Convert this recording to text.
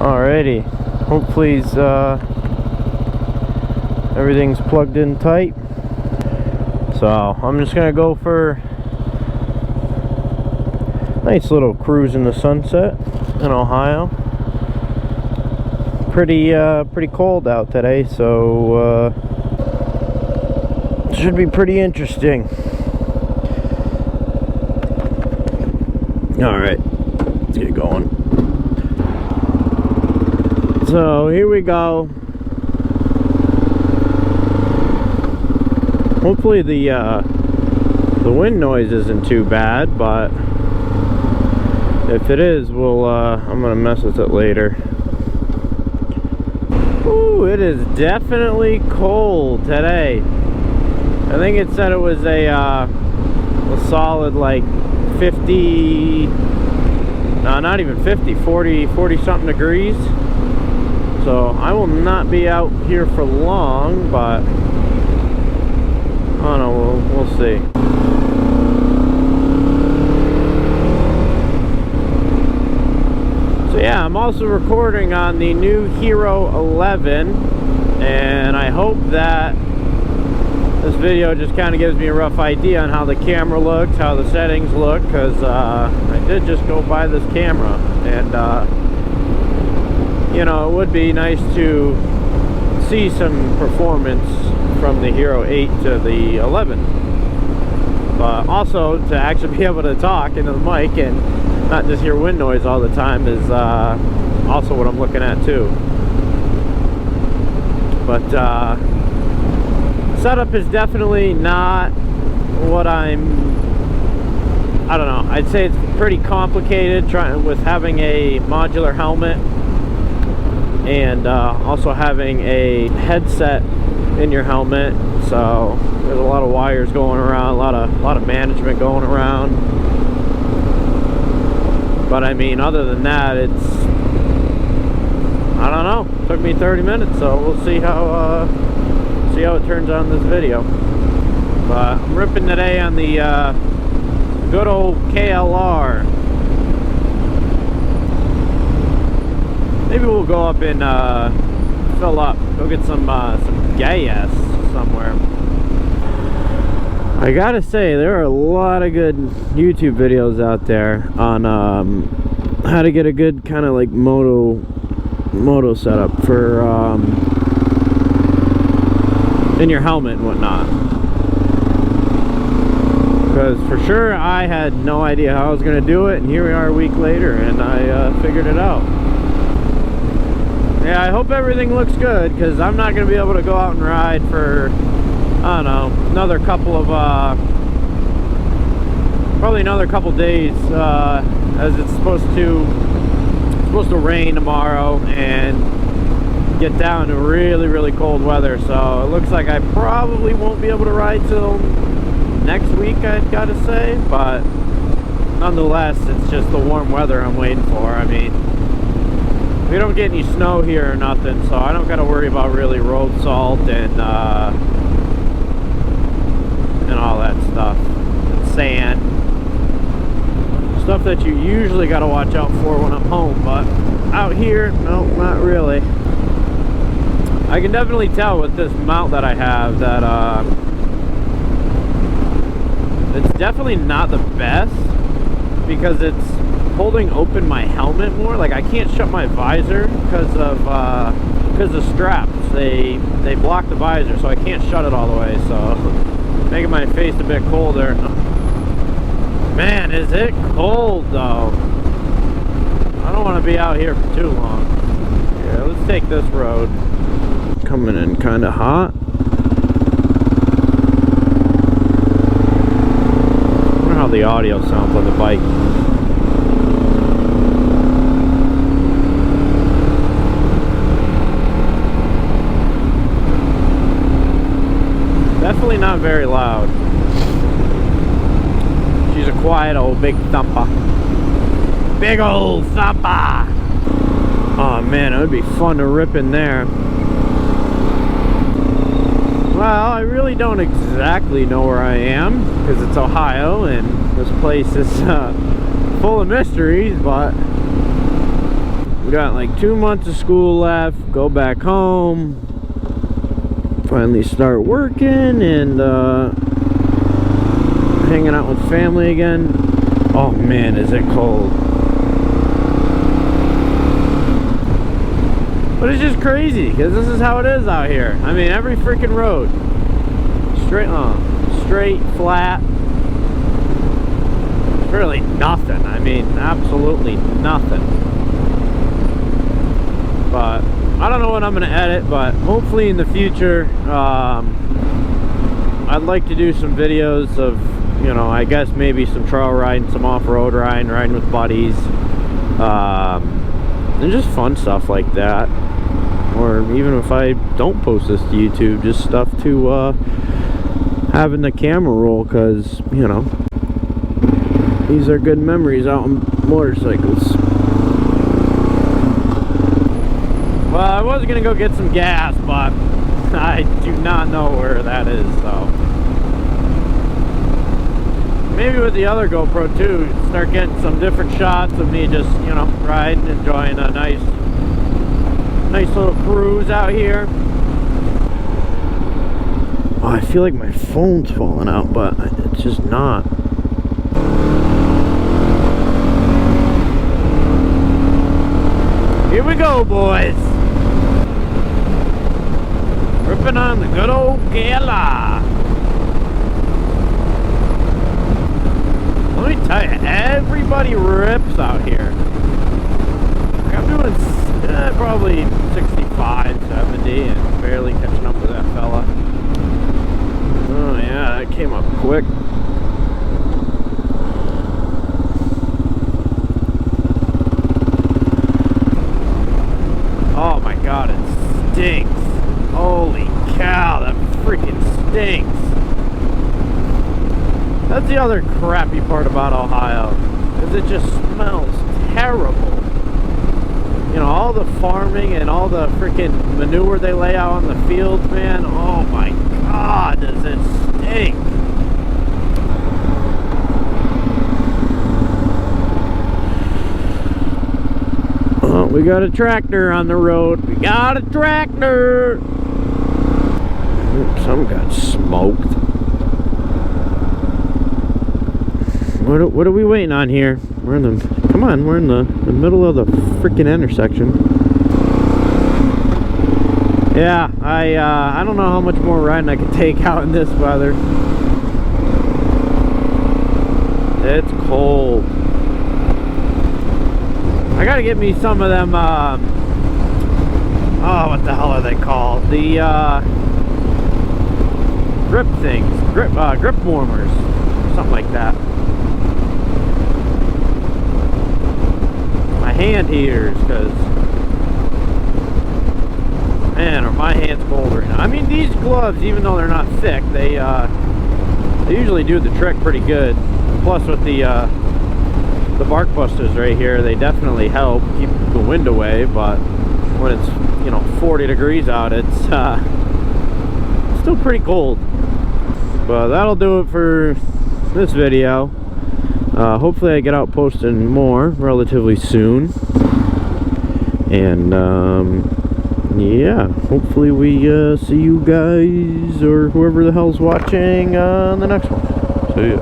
Alrighty, hopefully everything's plugged in tight. So I'm just gonna go for a nice little cruise in the sunset in Ohio. Pretty cold out today, so should be pretty interesting. Alright, let's get going. So here we go. Hopefully the wind noise isn't too bad, but if it is, I'm gonna mess with it later. Ooh, it is definitely cold today. I think it said it was a solid like 50, no, not even 50, 40 something degrees. So I will not be out here for long, but oh no, we'll see. So yeah, I'm also recording on the new Hero 11, and I hope that this video just kind of gives me a rough idea on how the camera looks, how the settings look, because I did just go buy this camera, and you know, it would be nice to see some performance from the Hero 8 to the 11, but also to actually be able to talk into the mic and not just hear wind noise all the time is also what I'm looking at too. But setup is definitely not what I don't know, I'd say it's pretty complicated with having a modular helmet and also having a headset in your helmet. So there's a lot of wires going around, a lot of management going around. But I mean, other than that, it's, I don't know, it took me 30 minutes, so we'll see how it turns out in this video. But I'm ripping today on the good old KLR. Maybe we'll go up and fill up, go get some gas somewhere. I gotta say, there are a lot of good YouTube videos out there on how to get a good kind of like moto setup for in your helmet and whatnot. Because for sure I had no idea how I was gonna do it, and here we are a week later and I figured it out. Yeah, I hope everything looks good, because I'm not gonna be able to go out and ride for, I don't know, another couple of probably another couple days, as it's supposed to rain tomorrow and get down to really cold weather. So it looks like I probably won't be able to ride till next week, I've got to say, but nonetheless, it's just the warm weather I'm waiting for. I mean, we don't get any snow here or nothing, so I don't got to worry about really road salt and all that stuff, sand, stuff that you usually got to watch out for when I'm home. But out here, no, not really. I can definitely tell with this mount that I have that it's definitely not the best, because it's holding open my helmet more. Like, I can't shut my visor because the straps, they block the visor, so I can't shut it all the way, so making my face a bit colder. Man, is it cold though. I don't want to be out here for too long. Yeah, let's take this road. Coming in kind of hot. I wonder how the audio sounds on the bike. Definitely not very loud. She's a quiet old big thumper. Big old thumper! Oh man, it would be fun to rip in there. Well, I really don't exactly know where I am, because it's Ohio and this place is full of mysteries, but We got like 2 months of school left, go back home, finally start working and hanging out with family again. Oh man, is it cold. But it's just crazy, because this is how it is out here. I mean, every freaking road. Straight, flat. Really nothing. I mean, absolutely nothing. But I don't know what I'm going to edit, but hopefully in the future, I'd like to do some videos of, you know, I guess maybe some trail riding, some off-road riding with buddies, and just fun stuff like that. Or even if I don't post this to YouTube, just stuff to have in the camera roll, because, you know, these are good memories out on motorcycles. Well, I was going to go get some gas, but I do not know where that is, so. Maybe with the other GoPro too, start getting some different shots of me just, you know, riding, enjoying a nice little cruise out here. Oh, I feel like my phone's falling out, but it's just not. Here we go, boys. Ripping on the good old KLR. Let me tell you, everybody rips out here. Like I'm doing probably 65, 70, and barely catching up with that fella. Oh yeah, that came up quick. Oh my god, it stinks. Holy cow, that freaking stinks. That's the other crappy part about Ohio, is it just smells terrible. You know, all the farming and all the freaking manure they lay out on the fields, man. Oh my god, does it stink. Oh, we got a tractor on the road. We got a tractor. Oops, some got smoked. What are we waiting on here? We're in the, come on, we're in the middle of the freaking intersection. Yeah, I don't know how much more riding I can take out in this weather. It's cold. I gotta get me some of them, oh, what the hell are they called? The, grip things, grip warmers, something like that. Hand heaters, because man, are my hands cold right now. I mean, these gloves, even though they're not thick, they usually do the trick pretty good. Plus with the bark busters right here, they definitely help keep the wind away. But when it's, you know, 40 degrees out, it's still pretty cold. But that'll do it for this video. Hopefully I get out posting more relatively soon. And yeah, hopefully we see you guys or whoever the hell's watching on the next one. See ya.